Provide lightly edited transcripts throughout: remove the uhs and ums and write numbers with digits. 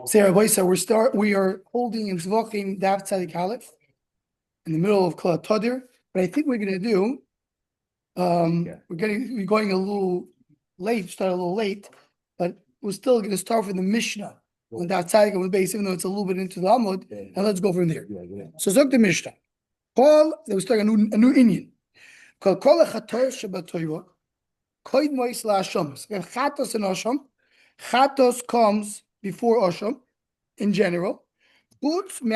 Sarah Boysa, we are holding in Zevachim Dav Tzadik Aleph in the middle of Kol Tadir, but I think we're gonna do we're going a little late, start a little late, but we're still gonna start from the Mishnah on Dav Tzadik Aleph base, even though it's a little bit into the Amud, and let's go from there. So Zok the Mishnah. Paul, they were starting a new Indian. Kol Chator Shabatoyva, Koid Mois La Hasham. Chatos and Hasham. Chatos comes before Asham in general. Except the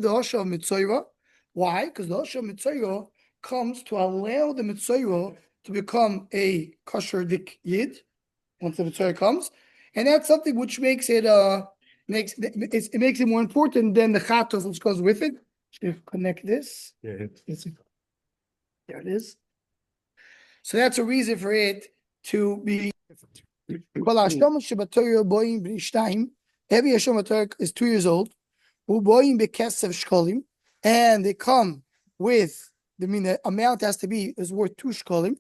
Asham Mitzayra. Why? Because the Asham Mitzayra comes to allow the Mitzayra to become a kosher dik yid once the Mitzayra comes, and that's something which makes it makes it more important than the Chatos which goes with it. Should connect this. Yeah, there it is. So that's a reason for it to be different. Every Asham is 2 years old, and they come with, the amount has to be is worth 2 shkolim.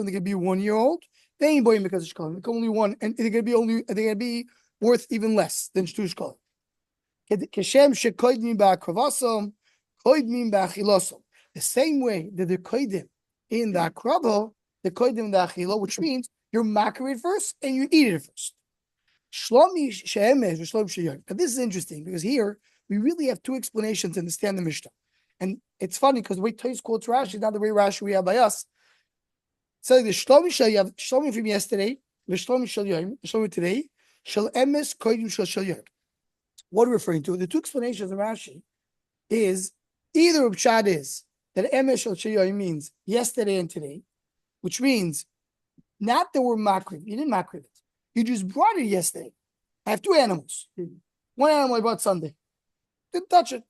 They can be 1 year old. They ain't boying because of shkolim. They can only one, and they're gonna be worth even less than 2 shkolim. The same way that the koidim in the akraba, the koidim in the achila, which means you're makrid first and you eat it first. Shlomi she'emesh v'shlomi she'yom. Now this is interesting because here we really have 2 explanations to understand the Mishnah, and it's funny because the way Tais quotes Rashi is not the way Rashi we have by us. So the shlomi she'yom, shlomi from yesterday, the shlomi she'yom, shlomi today, shel emes koidim shel she'yom. What we're referring to, the 2 explanations of Rashi is either Pshat is that emes shel she'yom means yesterday and today, which means not that we're makriv. You didn't makriv it. You just brought it yesterday. I have 2 animals. One animal I brought Sunday. Didn't touch it.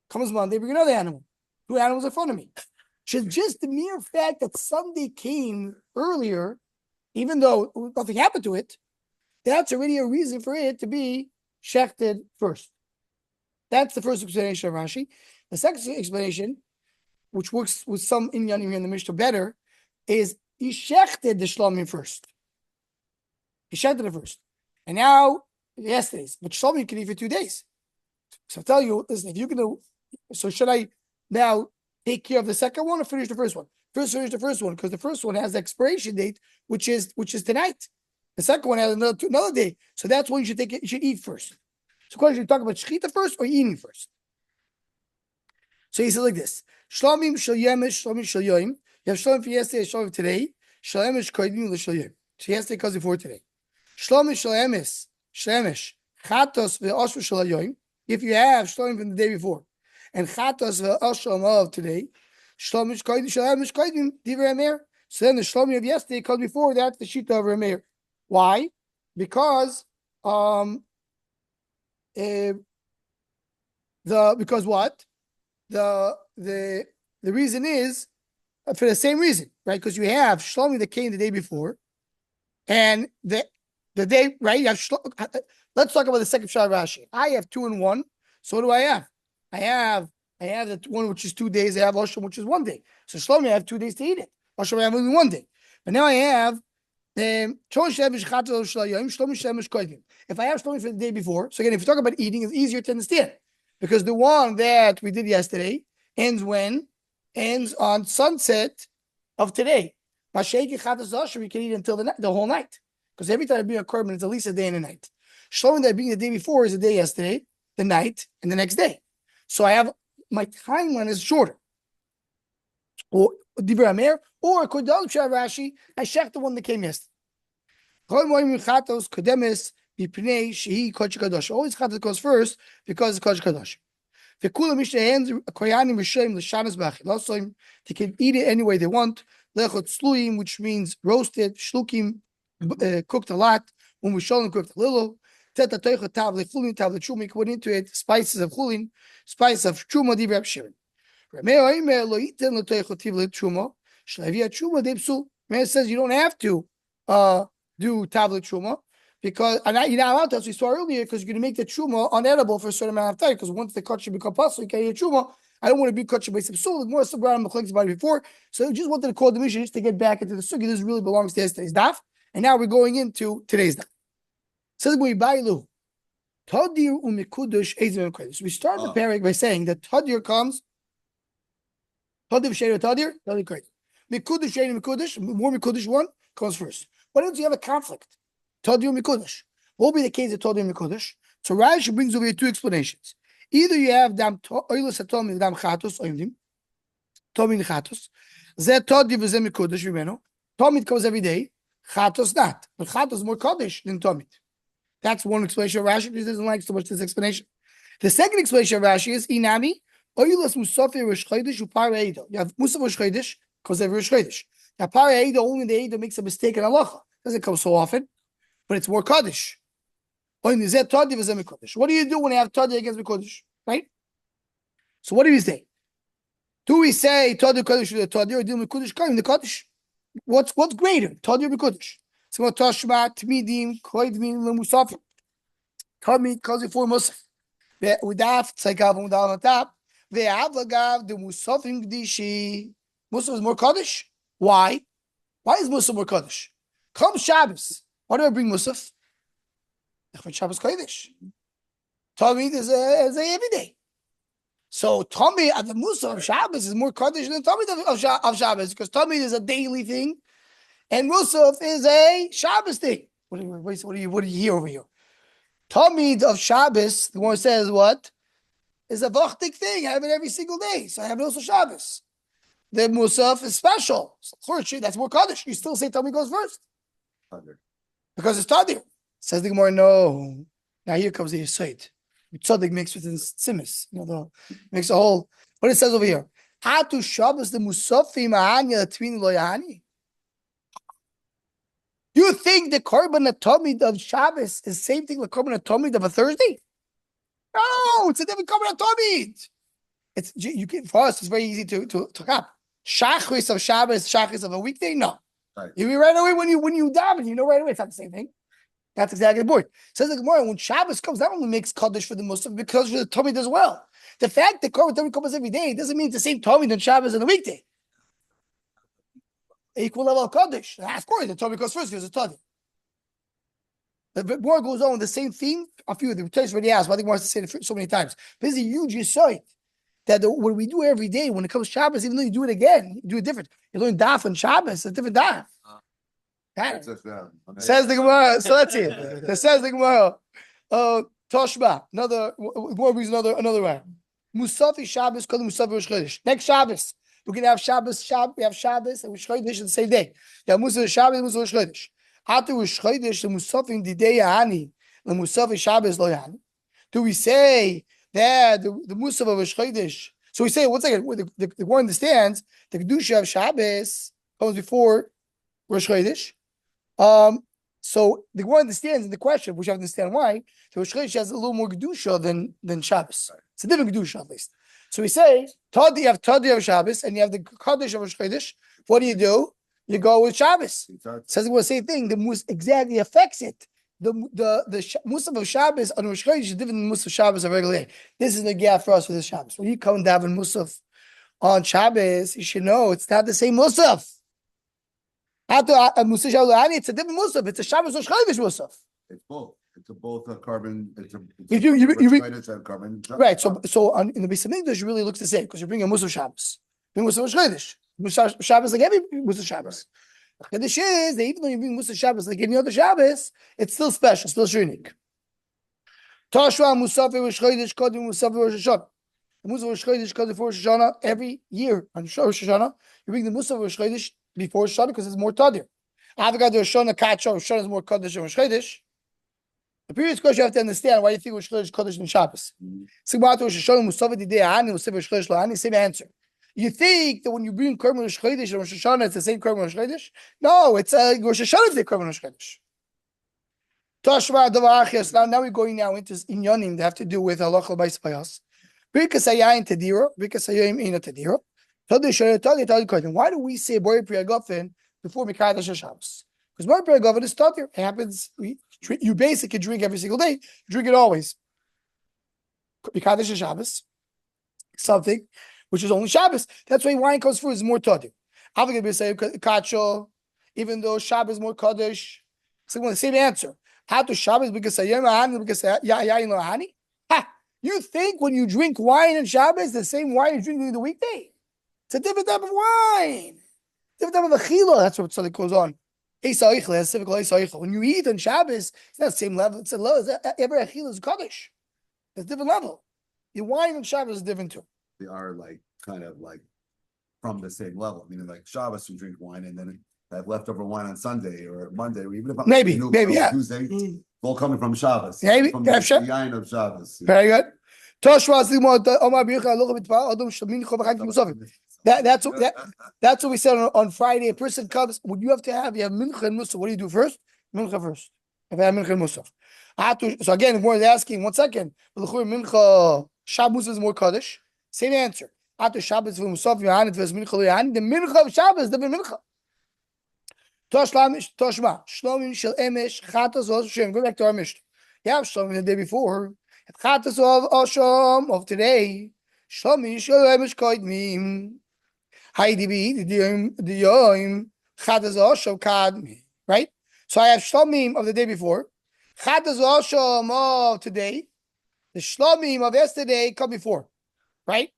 Comes Monday, bring another animal. 2 animals in front of me. Just the mere fact that Sunday came earlier, even though nothing happened to it, that's already a reason for it to be shechted first. That's the first explanation of Rashi. The second explanation, which works with some inyanim here in the Mishnah better, is he shechted the shlomim first. He shechted it first. And now, yesterday's. But shlomim you can eat for 2 days. So I'll tell you, listen, if you're going to, so should I now take care of the second one or finish the first one? First, finish the first one, because the first one has the expiration date, which is tonight. The second one has another day. So that's when you should take it, you should eat first. So question, you talk about shechita first or eating first? So he said like this: Shlomim shel yemesh, shlomim shel yoim. You have shlomim for yesterday, shlomim for today. Shel yemesh koidim l'shel yoim. So yesterday comes before today. Shlomim shel yemesh, chatos ve'oshva shel yoim. If you have shlomim from the day before, and chatos ve'oshva of today, shlomim koidim shel yemesh koidim divrei Meir. So then the shlomim of yesterday comes before. That's the shita of Meir. Why? Because because what? The reason is for the same reason, right? Because you have shlomi that came the day before, and the day, right? You have let's talk about the second shot of Rashi. I have 2 and 1. So what do I have? I have the one which is 2 days. I have Osham, which is 1 day. So shlomi, I have 2 days to eat it. Osham, I have only 1 day. But now I have if I have shlomi for the day before, so again, if you talk about eating, it's easier to understand because the one that we did yesterday ends when? Ends on sunset of today. You can eat until the whole night because every time I bring a korban, it's at least a day and a night. Shlomi that being the day before is the day yesterday, the night, and the next day. So I have my timeline is shorter. Or Divrei Amer, or Kodal Rashi, I checked the one that came yesterday. Always Chatos goes first because it's Kodesh Kadosh. They can eat it any way they want. Which means roasted, shlukim, cooked a lot. When we show them cooked a little. Put into it spices of chulin, spices of truma, divrei shirin. Meir says you don't have to do tablet truma because you're not allowed to, as we saw earlier, because you're going to make the truma unedible for a certain amount of time. Because once the cut should become possible, you can't eat truma I don't want to be kosher by some soul. More so around the about it before. So I just wanted to call the mission just to get back into the sugi. This really belongs to yesterday's daf. And now we're going into today's daf. Says we bailu. Tadir umikudush ezim kodesh. We start the parak by saying that tadir comes. Tadir v'sheir tadir kodesh. Mikudush sheir mikudush. More mikudush one comes first. Why don't you have a conflict? Tadir mikudush. What will be the case of tadir mikudush? So Rashi brings over here two explanations. Either you have dam oilus atomim dam chatos oimdim tomim chatos. Zeh tadir v'zeh mikudush v'meno. Tomid comes every day. Chatos not, but chatos is more kodesh than tomid. That's one explanation of Rashi. He doesn't like so much this explanation. The second explanation of Rashi is inami oilus musafi rosh chodesh upar eido. You have musaf rosh chodesh because of rosh chodesh. Now par eido only the eido makes a mistake in halacha. Doesn't come so often, but it's more kodesh. What do you do when you have tadi against mikodesh? Right. So what do we say? Do we say tadi kodesh or tadi or do mikodesh kaim the kodesh? What's greater, tadi or mikodesh? So what tashma tmidim koidmin lemusaf. Tamid calls it for musaf. Udaf tzaykav udal on top. Ve'avlagav the musafim gdishi. Musaf is more kodesh. Why? Why is musaf more kodesh? Come Shabbos. Why do I bring musaf? Shabbos kodesh. Tamid is a everyday. So Tamid at the musaf of Shabbos is more kodesh than Tamid of Shabbos because Tamid is a daily thing. And Musaf is a Shabbos thing. What do you hear over here? Talmid of Shabbos, the one who says what? Is a vachtik thing. I have it every single day. So I have it also Shabbos. The Musaf is special. So, that's more Kaddish. You still say Talmid goes first. Because it's Tadir. Says the Gemara, no. Now here comes the Yesod. Tzadik mixed with Simis. Makes a whole. What it says over here. Hatu Shabbos the Musafi Ma'anya Twin Loyani. You think the korban atomid of Shabbos is the same thing like korban atomid of a Thursday? No, it's a different korban atomid. It's for us. It's very easy to cap. Shachris of Shabbos, shachris of a weekday. No, right. You right away when you daven, you know right away it's not the same thing. That's exactly the point. Says the Gemara when Shabbos comes, that only makes kaddish for the Muslim because for the tomid as well. The fact that korban atomid comes every day doesn't mean it's the same tomid on Shabbos and the weekday. Equal level of Kaddish. Of course, the Torah goes first because it's Tadi. The more goes on with the same theme. A few of the Torah already asked, but I think wants to say it so many times. But it's a huge insight that what we do every day when it comes to Shabbos, even though you do it again, you do it different. You learn daf on Shabbos, it's a different daf. Says the Gemara. So let's see it. It says the Gemara. Toshba. Another way. Musafi Shabbos called Musafi Rosh Chodesh. Next Shabbos. We can have Shabbos, we have Shabbos, and Rosh Chodesh on the same day. You have Musaf Shabbos, Musaf Rosh Chodesh. After Rosh Chodesh, the Musafim Didei Hani, the Musaf Shabbos Lo Yani. Do we say that the Musaf of Rosh Chodesh? So we say, one second, the one understands the Kedusha of Shabbos comes before Rosh Chodesh. So the one understands in the question, which I understand why, the Rosh Chodesh has a little more Kedusha than Shabbos. It's a different Kedusha at least. So we say, you have Tadi of Shabbos and you have the Kaddish of Rosh Chodesh. What do? You go with Shabbos. Exactly. Says the same thing. The Mus exactly affects it. The Musaf of Shabbos on Rosh Chodesh is different than Musaf Shabbos of regular day. This is the gap for us for this Shabbos. When you come down in Musaf on Shabbos, you should know it's not the same Musaf. It's a different Musaf. It's a Shabbos Rosh Chodesh Musaf. It's both. It's both a carbon. It's a carbon. Right. So in the Beis Hamikdash, it really looks the same because you bring a Musaf Shabbos, bring Musaf Rosh Chodesh. Musaf Shabbos like every Musaf Shabbos. The Chiddush is that even though you bring Musaf Shabbos like any other Shabbos, it's still special, still unique. Tashua Musaf Rosh Chodesh Kodim Musaf Rosh Hashanah. The Musaf Rosh Chodesh Kodim before Rosh Hashanah every year on Rosh Hashanah. You bring the Musaf Rosh Chodesh before Rosh Hashanah because it's more tadir. Avogad Rosh Hashanah Kacha Rosh Hashanah is more Kaddish than Rosh Chodesh. The previous question you have to understand why you think Rosh Chodesh is Kaddish than Shabbos. Same answer. You think that when you bring Korban Rosh Chodesh and Rosh Hashanah, it's the same Korban Rosh Chodesh? No, it's Rosh Hashanah is the Korban Rosh Chodesh. Now we're going into inyanim that have to do with halacha b'ais bayas. Birkas hayayin tadira, birkas hayayin ina tadira. Why do we say Bori Priya Gofen before Mikadosh Shabbos? Because Bori Priya Gofen is tadir. It happens. You basically drink every single day. You drink it always. Mikadosh Shabbos, something. which is only Shabbos. That's why wine comes first is more tadir. I'm going to say kacho, even though Shabbos is more kaddish. It's like the same answer. How to Shabbos because yayin. Ha! You think when you drink wine in Shabbos, the same wine you drink during the weekday? It's a different type of wine. Different type of achila. That's what something goes on. When you eat on Shabbos, it's not the same level. It's a low. Every achila is kaddish. It's a different level. Your wine on Shabbos is different too. They are like kind of like from the same level. Meaning like Shabbos, you drink wine and then have leftover wine on Sunday or Monday, or even if I'm Maybe, yeah. Tuesday, all coming from Shabbos. Maybe, from yeah, the sure. yain of Shabbos. Very good. That's what we said on Friday. A person comes, would you have mincha and musaf. What do you do first? Mincha first. If I have mincha and musaf. So again, if one is asking, 1 second, mincha Shabbos is more kaddish. Same answer. After Shabbos musaf yohanet versus mincha yohanet. The mincha of Shabbos is the mincha. Toshma shlomim shel emesh chatas oshem. Go back to our mishnah. Yeah, shlomim the day before. Chatas of Osham of today. Shlomi Shalom Koidmim. Heidi be the Yoim Chatas Osham Kadmi. Right? So I have Shlomim of the day before. Chatas Osham of today. The Shlomim of yesterday come before. Right?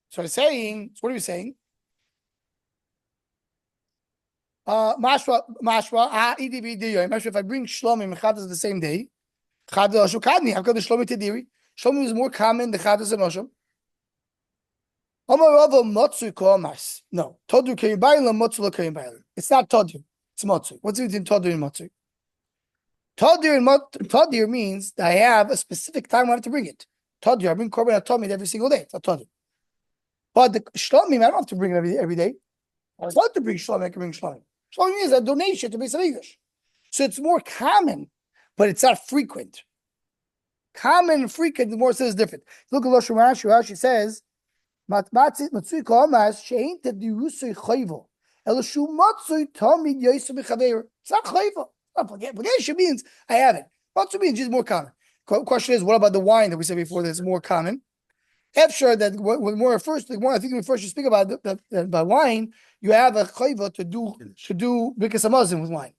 So I'm saying, so what are we saying? Mashra, EDB the Yoim. If I bring Shlomim and Chatas the same day. Chadas Osham Kadmi. I've got the Shlomi Tediri. Shlomi is more common than Chadas and Osham. No. Todu Kerim Bailam, Motzu Kerim Bailam. It's not Todu. It's Motzu. What's the difference between Todu and Motzu? Todu means that I have a specific time I have to bring it. Todu, I bring Korban Atomid every single day. It's not Todu. But the Shlomi, I don't have to bring it every day. I was allowed to bring Shlomi, I can bring Shlomi. Shlomi means a donation to Beis Hamikdash. So it's more common, but it's not frequent. Common and frequent, the more says different. Look at Lashon Rashi. Rashi says, "Matzui komas she'ain tedirusay chayvo, elashu matzui tamid yosem mechaver." It's not chayvo. Obligation means I have it. Matzui means just more common. Question is, what about the wine that we said before? That's more common. After that, when more first, I think when first you speak about about wine, you have a chayvo to do because hamazon with wine.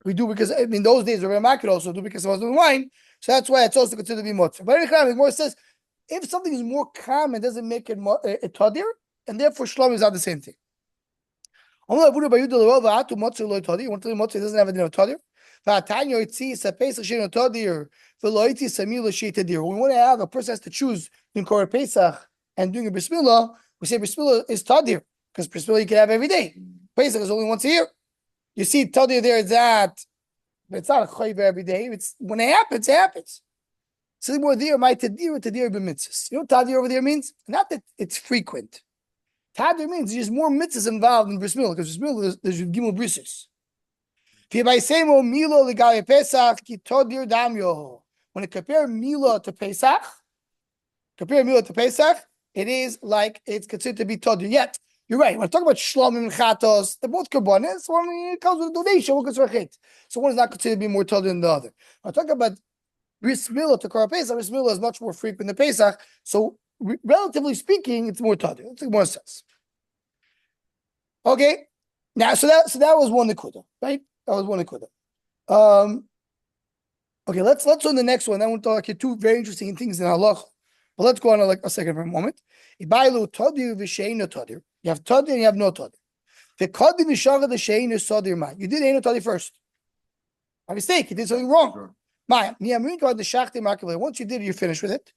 We do because in those days the Ramak could also do because it was with wine, so that's why it's also considered to be motzer. But anyway, more says if something is more common, it doesn't make it a tadir, and therefore shlom is not the same thing. You want to tell me motzer doesn't have a din of tadir? We want to have a person has to choose between Korban Pesach and doing a bris milah. We say bris milah is tadir because bris milah you can have every day. Pesach is only once a year. You see, tadir there is that, but it's not a chayv every day. It's when it happens, it happens. So the more there, my tadir b'mitzvahs. You know what tadir over there means? Not that it's frequent. Tadir means there's more mitzvahs involved in bris milah because bris milah there's gimel brises. When I compare milah to Pesach, it is like it's considered to be tadir. Yet you're right. When I talk about shlomim and chatos, they're both karbonis. One comes with a donation, one comes with a chet. So one is not considered to be more tadir than the other. When I talk about bris milah to Korban Pesach, bris milah is much more frequent than Pesach. So relatively speaking, it's more tadir. It's more sense. Okay. Now, so that was one nekuda, right? That was one nekuda. Okay, let's on the next one. I want to talk about two very interesting things in halach. But let's go on a second for a moment. Ibailu tadir v'sheinu tadir. You have tadir and you have no tadir. The kadim v'shagad v'sheinu tadir ma. You did einu tadir first. By mistake, you did something wrong. Sure. Once you did it, you're finished with it.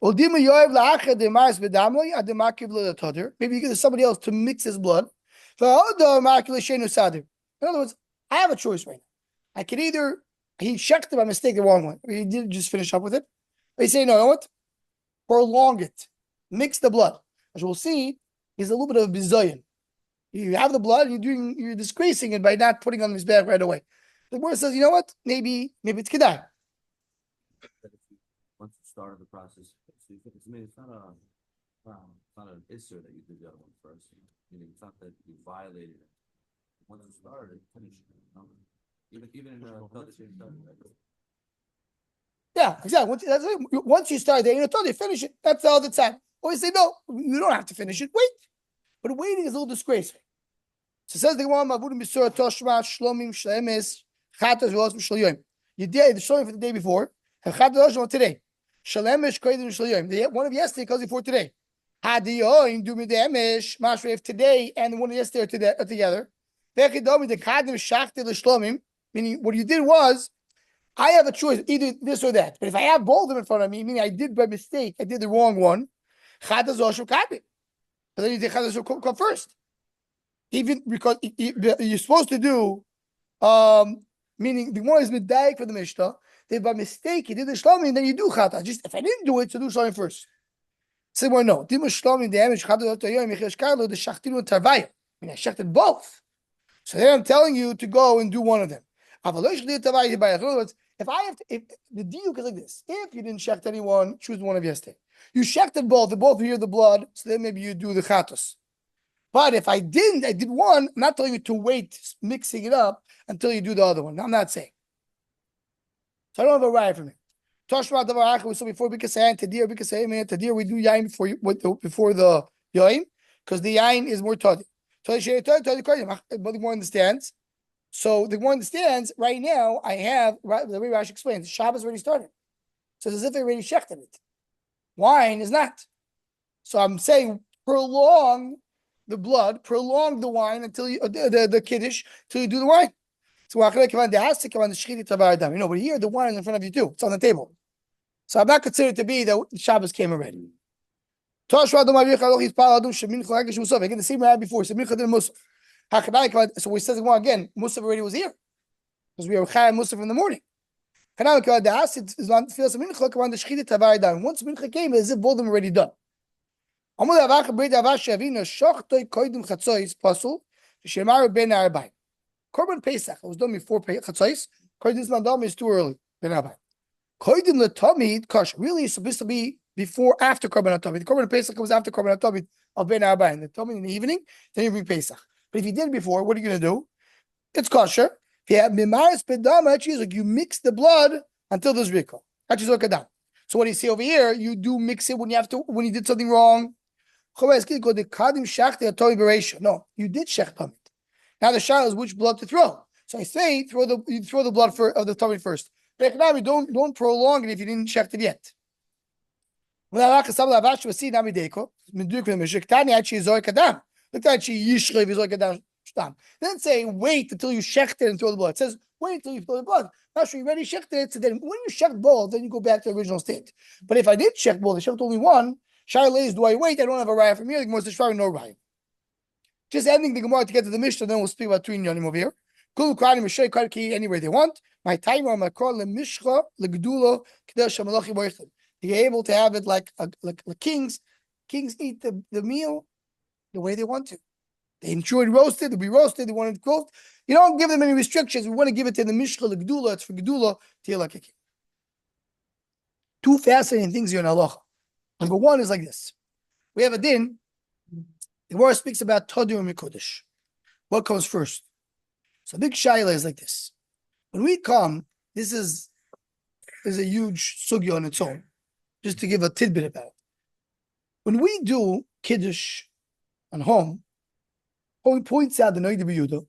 Maybe you get somebody else to mix his blood. In other words, I have a choice right now. I can either he checked it by mistake the wrong one, or he did just finish up with it. Or you say, no, you know what? Prolong it. Mix the blood. As we'll see, is a little bit of bizayon. You have the blood, and you're disgracing it by not putting on his bag right away. The word says, you know what? Maybe it's kedai. Once you started the process, it's not an issue that you did the other one first. Meaning it's not that you violated it. Once you started, finish it. Even in Yeah, exactly. Once you start there, you finish it. That's all the time. Or you say, no, you don't have to finish it. Wait. But waiting is a little disgraceful. So it says the Gemara, Mavudim Bisur, Toshma, Shlomim, Shlemes, Chatas, Velos, Shloyim. You did the Shlomim for the day before, and Chatas today. Shlemesh, Koidim, Shloyim. The one of yesterday comes before today. Hadiyoin, Dumidemesh, Mashrev today, and the one of yesterday are together. Vechidomi, the Kadim, Shachti, the Shlomim. Meaning, what you did was, I have a choice, either this or that. But if I have both of them in front of me, meaning I did by mistake, I did the wrong one, Chatas, Oshu, Kadim. But then you take Chatas, come first. Even because you're supposed to do, meaning the one is medayik for the Mishnah, then by mistake you did the Shlomim, then you do Chata. Just if I didn't do it, so do Shlomim first. Say more no. Dima Shlomim the Amish Chata Yechezkel the Shachtinu and Tarvaya. I mean, I shechted both. So then I'm telling you to go and do one of them. In other words, if I have to, if the diuk is like this, if you didn't shecht anyone, choose one of yesterday. You shechted both, they both hear the blood, so then maybe you do the Chatos. But if I didn't, I did one, I'm not telling you to wait mixing it up until you do the other one. I'm not saying. So I don't have a right from it. Toshma Davar we saw before because Tadir we do yain before the yain because the yain is more tadi. But the more understands. So the more understands right now. I have the way Rashi explains. Shabbos already started, so it's as if they already shechted it. Wine is not. So I'm saying prolong the blood, prolong the wine until you the kiddush till you do the wine. So but here the wine is in front of you too. It's on the table. So I'm not considered to be that Shabbos came already. Again, the same way I had before. So we said again, Musaf already was here because we were Chayim Musaf in the morning. Once Mincha came, as if both of them already done. Korban Pesach, it was done before Chatzos. Korban Mandam is too early. Korban Latamid Kash really is supposed to be before, after Korban Latamid. The Korban Pesach was after Korban Latamid of Ben Arbaim. The Tamid in the evening, then you bring Pesach. But if you did it before, what are you going to do? It's kosher. If you have Mimaris Bedam, actually, like you mix the blood until there's Rikah. So what do you see over here? You do mix it when you did something wrong. No, you did shech tamid. Now the shah is which blood to throw. So I say you throw the blood of the tamid first. Don't prolong it if you didn't shech it yet. Then say wait until you shecht it and throw the blood. It says wait until you throw the blood. Not sure you already shechted it. So then when you shecht both, then you go back to the original state. But if I did shecht both, I shecht only one. Shai do I wait? I don't have a raya from here. The Gemara says no raya. Just ending the Gemara to get to the Mishnah, then we'll speak about two inyanim over here. Kulu Kani Mishay Karki anywhere they want. My timer on my call the Mishcha Legdulo Kedesh Malachi Boychim. You're able to have it like kings. Kings eat the meal the way they want to. They enjoy it roasted. It'll be roasted. They want it cooked. You don't give them any restrictions. We want to give it to the Mishcha Legdulo. It's for Gedula to like a king. Two fascinating things here in halacha. Number one is like this. We have a din. The Gemara speaks about Tadur and Mikodesh. What comes first? So big shaila is like this. When we come, this is a huge sugya on its own. Just to give a tidbit about it. When we do Kiddush on home, he points out the Noid B'Yudah,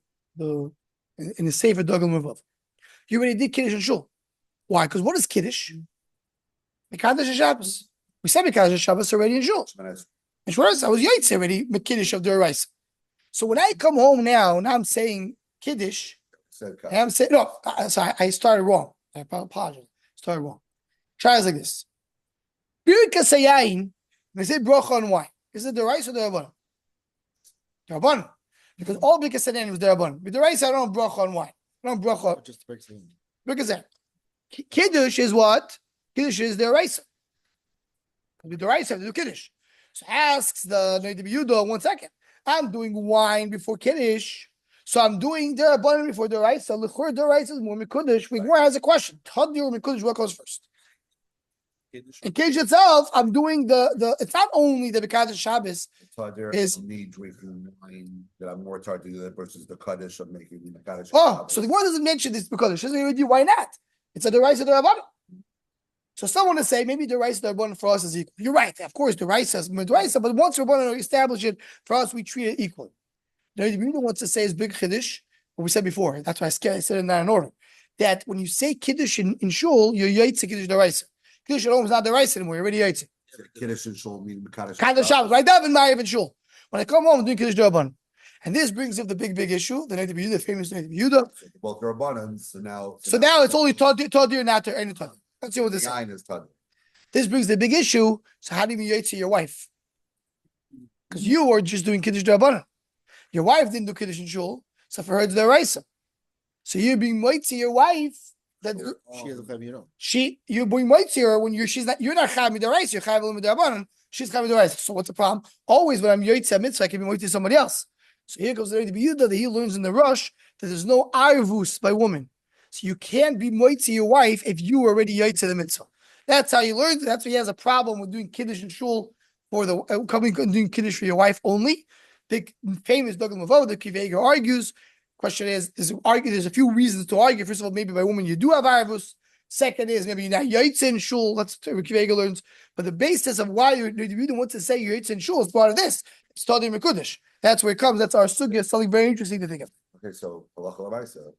in the Sefer Dagel Mavav. You already did Kiddush and Shul. Why? Because what is Kiddush? Mekadosh Shabbos. We said Mekadosh Shabbos already in Shul. And Shwaras, I was Yaitz already, Kiddush of the Reis. So when I come home now, and I'm saying Kiddush, and I'm saying, no, sorry, I started wrong. I apologize. Started wrong. Try it like this. Birkas Hayayin, they say bracha on wine. Is it the rice or the rabbanon? The rabbanon. Because all Birkas Hayayin was the rabbanon. But the rice, I don't have bracha on wine. I don't have bracha. Just Birkas Hayayin. Birkas Hayayin. Kiddush is what? Kiddush is the rice. With the rice, I have to do Kiddush. So asks the Noid B'Yudah, 1 second. I'm doing wine before Kiddush. So I'm doing the rabbanon before the rice. So the rice is more Mikudesh. Gemara has a question. Tadur Mikudesh, what comes first? In Kiddush itself, I'm doing the. It's not only the Mekadosh Shabbos. Is me drinking wine that I'm more charged to do that versus the Kaddish of making the Mekadosh. Oh, so the one doesn't mention this Mekadosh. Doesn't even do why not? It's a the rice of the rabbanon. So someone will say maybe the rice Rabbanan for us is equal. You're right. Of course, the rice is Midraisa, but once Rabbanan establish it, for us, we treat it equally. The Rebbe wants to say is big Kiddush, what we said before. That's why I said it in that order. That when you say Kiddush in Shul, you're Yaitse Kiddush Daraisa. Kiddush at home is not Daraisa anymore. You're already Yaitse. Kiddush and Shul mean Mekadosh. Kind of Shabbos. Right now, in Ma'ariv and Shul. When I come home, I'm doing Kiddush Rabbanan. And this brings up the big issue, the Neit Yehuda, the famous Neit Yehuda. Both are Rabbanan, so now it's only Tadir, not any Tadir. Let's see what this is. This brings the big issue. So how do you Yaitse your wife? Because you are just doing Kiddush Rabbanan. Your wife didn't do Kiddush in Shul, so for her it's Daraisa. So you're being Yaitse your wife. That she has a family, you're being Yaitse her when you're not Chayav Daraisa, you're Chayav Rabbanan. She's Chayav Daraisa. So what's the problem? Always when I'm Yaitse mitzvah, I can be Yaitse somebody else. So here goes the Rebbe Yehuda that he learns in the Rush that there's no arvus by woman. So you can't be Yaitse your wife if you already Yaitse the mitzvah. That's how he learns. That's why he has a problem with doing Kiddush in Shul for the coming and doing Kiddush for your wife only. The famous Douglas Mavo, the Kivega argues. Question is, there's a few reasons to argue. First of all, maybe by woman you do have arvus. Second is maybe you're not Yaitse in Shul. That's what Kivega learns. But the basis of why you want to say you're Yaitse in Shul is part of this. It's Tadir Mekudesh. That's where it comes. That's our sugya. Something very interesting to think of. Okay, so halacha l'maisa,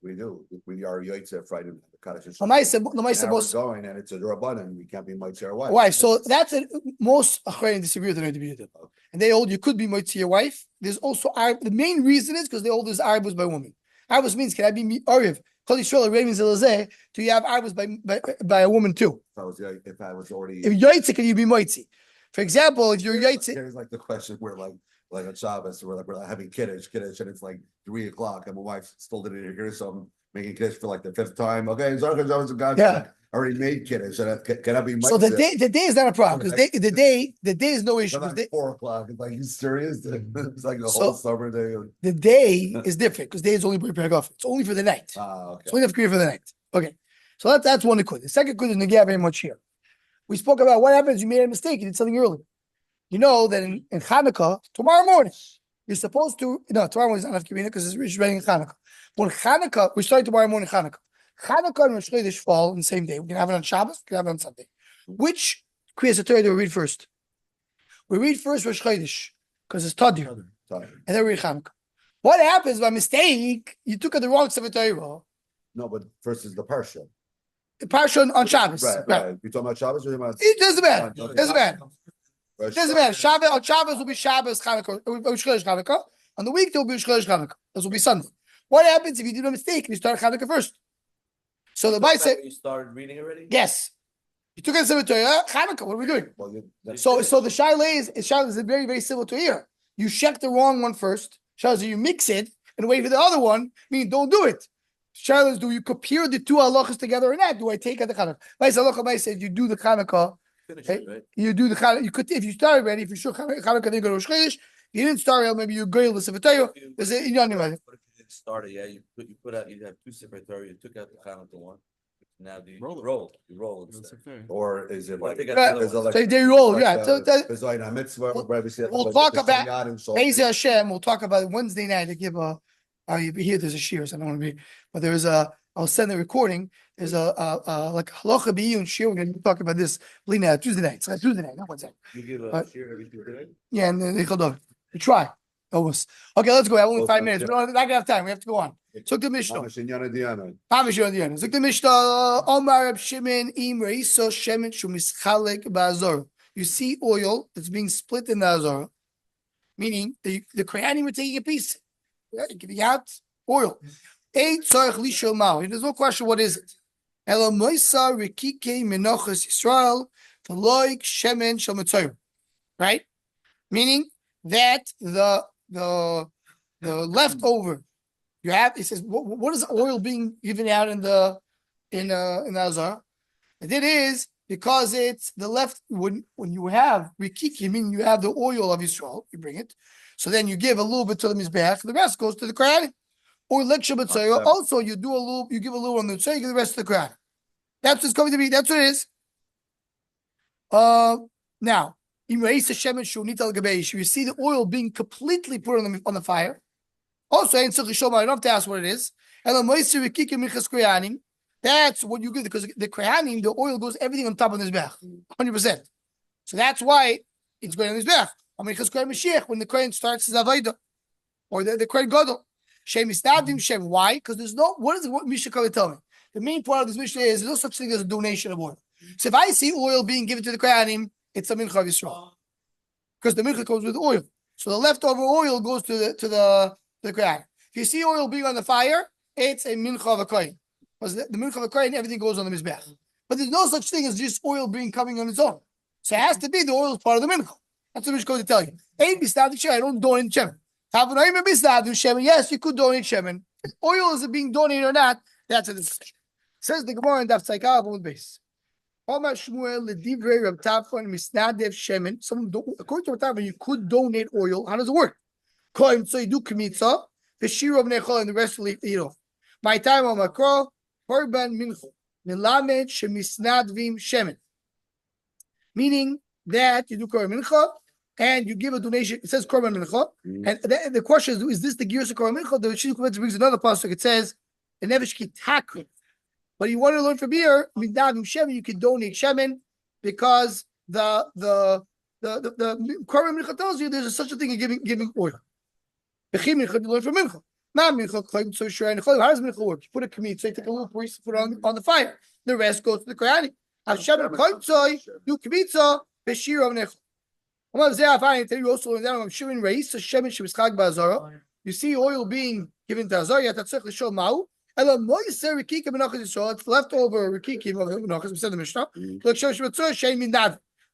we do. We are Yaitse Friday. L'maisa we're going and it's a Rabbanan. We can't be Yaitse our wife. Why? So that's it. Most Achrein disagree with the Rebbe Yehuda, and they hold you could be Yaitse your wife. There's also the main reason is because they hold there's arbus by woman. Arbus means can I be Ariv? Kol Yisrael Ravens Elazeh. Do you have arbus by a woman too? If I was already if Yaitse, can you be Yaitse? For example, if you're Yaitse, there's like the question where like on Shabbos, we're having kiddush, and it's like 3 o'clock, and my wife still didn't hear, so I'm making kiddush for like the 5th time. Okay, I already made kiddush, and can I be? So the day is not a problem because the day is no issue. 4 o'clock. It's like, you serious? It's like the whole summer day. The day is different because day is only paragraph. It's only for the night. Okay. It's only enough for the night. Okay, so that's one kud. The second kud is not very much here. We spoke about what happens. You made a mistake. You did something early. You know that in Hanukkah, tomorrow morning, you're supposed to, tomorrow morning is not Nafkamina because it's raining in Hanukkah. When Hanukkah, we're starting tomorrow morning Hanukkah. Hanukkah and Rosh Chodesh fall on the same day. We can have it on Shabbos, we can have it on Sunday. Which Kriyas HaTorah do we read first? We read first Rosh Chodesh because it's Tadir. And then we read Hanukkah. What happens by mistake? You took the wrong Sefer Torah. No, but first is the Parsha. The Parsha on Shabbos. Right. You talking about Shabbos or about? It doesn't matter. It doesn't matter. It doesn't matter. On Shabbos will be Shabbos Chanukah, Rosh Chodesh Chanukah. On the week there will be Rosh Chodesh Chanukah. This will be Sunday. What happens if you did a mistake and you started Chanukah first? So the Bible said you started reading already. Yes, you took it similar to Chanukah. What are we doing? So the shaila is very very similar to here. You check the wrong one first. Shaila is you mix it and wait for the other one. Meaning don't do it. Shaila is do you compare the two halachas together or not? Do I take out the Chanukah? Halacha said you do the Chanukah. Finish it, right? You do the Chanukah. You could if you started already. If you sure Chanukah, then go to Rosh Chodesh. You didn't start. Maybe you go to the Sefer Torah. There's a inyan about it. But if you didn't start it, yeah, you put out. You have 2 Sefer Torah. You took out the Chanukah one. Now do you roll? You roll instead. Or is it like? So they roll, yeah. So we'll talk about Be'ezeh Hashem. We'll talk about it Wednesday night to give a. You'll be here. There's a shir, so I don't want to be. But there's a. I'll send the recording. There's a like halacha b'iyun shir. We're going to talk about this Tuesday night. It's Tuesday night, not Wednesday. You give a shir every Tuesday night? Yeah, and then we try. Almost. Okay, let's go. I have only 5 minutes. We're not gonna have time. We have to go on. So the Mishnah. So the Mishnah. Omar Reb Shimon Imrei so Shemin Shumischalek Ba'azor. You see oil that's being split in the Azor, meaning the Kohanim are taking a piece, giving out oil. There's no question what is it. Ela Moisa Rikike Menochas Yisrael V'loik Shemin Shal. Right, meaning that the leftover you have. It says what is oil being given out in the Azar? And it is because it's the left when you have rikiki, meaning you have the oil of Yisrael, you bring it. So then you give a little bit to the mizbeach, the rest goes to the Kohanim. Or leksha b'tzayah, also you give a little on the tzayah, give the rest to the Kohanim. That's what it's going to be. That's what it is. Now. You see the oil being completely put on the fire. Also, I don't have to ask what it is. That's what you give, because the Kohanim, the oil goes everything on top of the Mizbeach, 100%. So that's why it's going on the Mizbeach. I mean, because Kohen Mashiach, when the Kohen starts his Avodah, or the Kohen Gadol, Shem Istavdim Shem. Why? Because there's no, what Mishnah can tell me? The main part of this Mishnah is there's no such thing as a donation of oil. So if I see oil being given to the Kohanim, it's a Mincha of Yisrael. Because the Mincha comes with oil. So the leftover oil goes to the Kohen. If you see oil being on the fire, it's a Mincha of a Kohen. Because the Mincha of a Kohen, everything goes on the Mizbeach. But there's no such thing as just oil being coming on its own. So it has to be the oil is part of the Mincha. That's what Mishnah goes to tell you. I don't donate Shemen. Yes, you could donate Shemen. Oil is being donated or not, that's a decision. Says the Gemara in Daf Tzaykav on base. According to Rav you could donate oil. How does it work? So you do kmitza, the shir of nechol, and the rest will eat off. My time on makro, korban mincha, milamed shemisnadvim shemen. Meaning that you do korban mincha and you give a donation. It says korban mincha, and the question is this the gears of korban mincha? The Yechezkel brings another pasuk. It says, "Nevesh ki takri." But you want to learn from here, midavim shemen, you can donate shemen because the korban mincha tells you there's such a thing as giving oil. Bechim mincha, you learn from mincha. Not mincha, so sure. How does mincha work? You put a kmitz, so you take a little piece, put it on the fire. The rest goes to the kohanim. Have shemen koitzoy, do kmitza, beshir of nechol. You also learn that I'm shivin reis, so shemen shemischag ba'azara. You see oil being given to azara, yet that's l'shol ma'u. It's leftover rikikim of menachos. We said the Mishnah.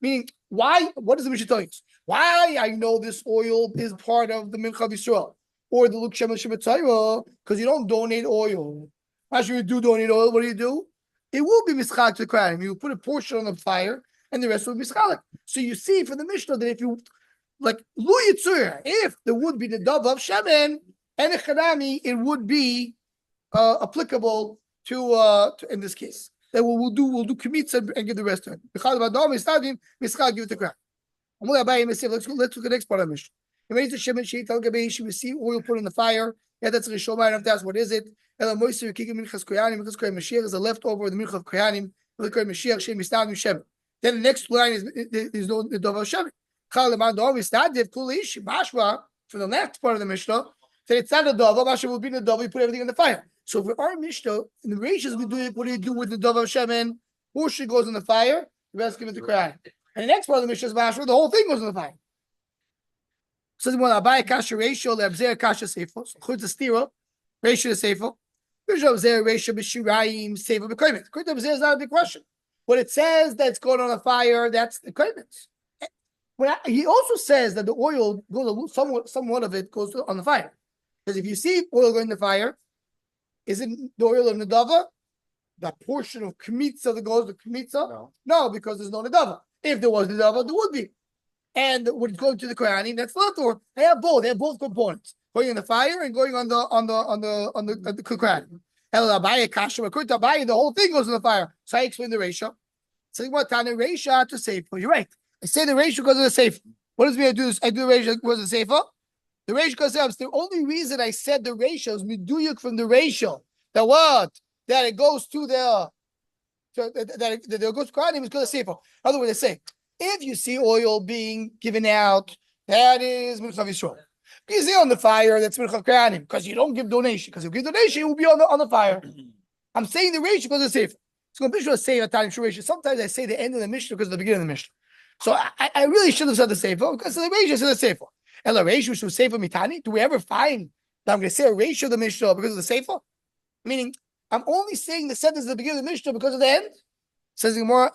Meaning, why? What does the Mishnah tell you? Why I know this oil is part of the Mincha of Yisrael or the Luk Shem Shabbatzayah? Because you don't donate oil. Actually, you do donate oil. What do? It will be mischalek to the kohanim. You put a portion on the fire, and the rest will be mischalek. So you see from the Mishnah that if you like lu yitzur, if there would be the dove of shemen and a chanami, it would be applicable to in this case. Then we'll do kmitz and give the rest to him. Give it to Kran. Let's look at the next part of the Mishnah. We see oil put in the fire. Yeah, that's a Rishon. I have to ask, what is it? Mashiach is a leftover of the Mincha of Kohanim. Then the next line is no the Dov Hashem. From the left part of the Mishnah, that it's not a Dov. Mashiach will be the Dov. We put everything in the fire. So for our Mishnah, in the ratios we do it, what do you do with the Dov Hashem? Portion goes in the fire, the rest give it to Kohanim. And the next part of the Mishnah is Mashiach, the whole thing goes in the fire. So when I buy a kasha ratio, the abzer kasha seifo, so chutz stira, ratio to seifo. There's no abzer ratio b'shirayim seifo b'koymet. Chutz abzer is not a big question. What it says that's going on a fire, that's the koymet. He also says that the oil goes somewhat of it goes on the fire, because if you see oil going in the fire, isn't the oil of nedava that portion of kmitza that goes to kmitza? No, because there's no nedava. If there was nedava, there would be. And when it's going to the kohanim, that's leftover. They have both. They have both components going in the fire and going on the kohanim. The whole thing goes in the fire. So I explain the ratio. So what time the ratio to save? You're right. I say the ratio goes to the safe. What does me I do? I do the ratio goes to the safer. The ratio goes to the only reason I said the ratio is miduyuk from the ratio. That what? That it goes to the that it goes to kohanim is because of safer. Other way they say, if you see oil being given out, that is Mincha Yisrael. If you see on the fire, that's Mincha Kohanim, because you don't give donation. Because if you give donation, it will be on the fire. I'm saying the ratio because it's safer. So when Mishnah say a time ratio, sometimes I say the end of the Mishnah because of the beginning of the Mishnah. So I really should have said the safer because the ratio is the safer. And the ratio should safer mitani. Do we ever find that I'm going to say a ratio of the Mishnah because of the safer? Meaning, I'm only saying the sentence at the beginning of the Mishnah because of the end. Says the Gemara,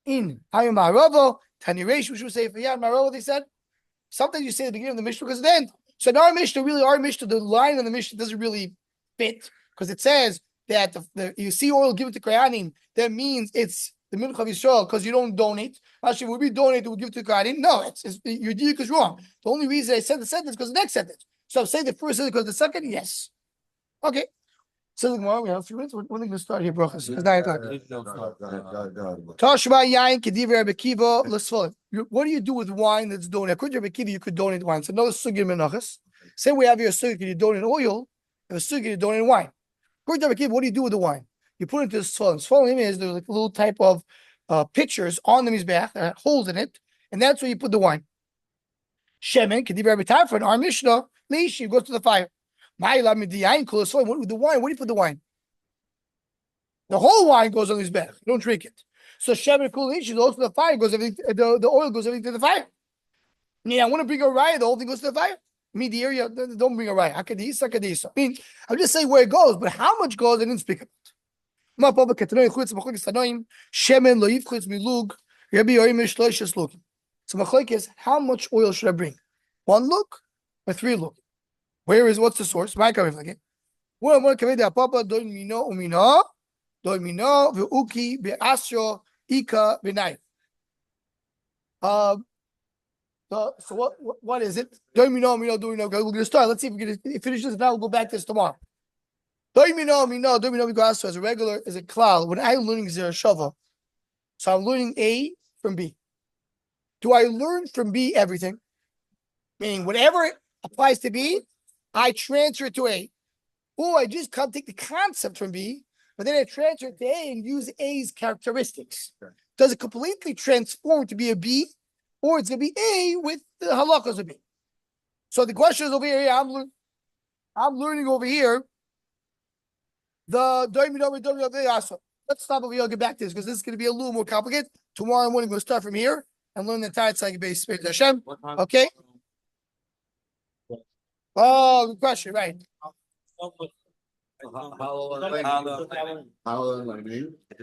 in Hayom Ma'aravo, Tani Reish, which would say for Yad Ma'aravo, they said. Sometimes you say the beginning of the Mishnah because of the end. So in our Mishnah, the line of the Mishnah doesn't really fit because it says that you see oil given to Kohanim, that means it's the Mincha of Yisrael because you don't donate. Actually, when we donate, we'll give it to Kohanim. No, your deal is wrong. The only reason I said the sentence because of the next sentence. So I'm saying the first sentence because of the second, yes. Okay. So we have a few minutes. When are we going to start here, brachas? It's 9 o'clock. What do you do with wine that's donated? According to Rebbe Kiva, you could donate wine. So another sugya menachas. Say we have your sugya, you donate oil. If a sugya, you donate wine. According to Rabbi Akiva, what do you do with the wine? You put it into the Sfolim. Sfolim is there's like a little type of pictures on the Mizbeach that holes in it, and that's where you put the wine. Shemen, Kediv Rabbi Tarfon, our Mishnah, Leishi goes to the fire. What with the wine? What do you put the wine? The whole wine goes on his back. You don't drink it. So Shemen Kulish goes to the fire, goes everything, the oil goes everything to the fire. Yeah, I want to bring a raya, the whole thing goes to the fire. Me, the area, don't bring a raya. Hakadisa, Hakadisa. I mean, I'm just saying where it goes, but how much goes, I didn't speak about. Shemen lo yivchutz milug, Rabbi Yoim shloishes lug. So machlok is how much oil should I bring? 1 lug or 3 lug? What's the source? My coming again. What I'm going to the papa do mino umino do mino v'uki be'asro ika v'nai. So what is it? Do mino do mino. We're going to start. Let's see if we can finish this now. We'll go back to this tomorrow. Do mino as a regular is a klal. When I'm learning Zereshava, so I'm learning A from B. Do I learn from B everything? Meaning whatever applies to B, I transfer it to A. Or I just come take the concept from B, but then I transfer it to A and use A's characteristics. Does it completely transform to be a B? Or it's going to be A with the halachas of B? So the question is over here, I'm learning over here the Let's stop over here. I'll get back to this because this is going to be a little more complicated. Tomorrow morning, we'll start from here and learn the entire Tzagi base. Hashem. Okay? Oh, good question, right. How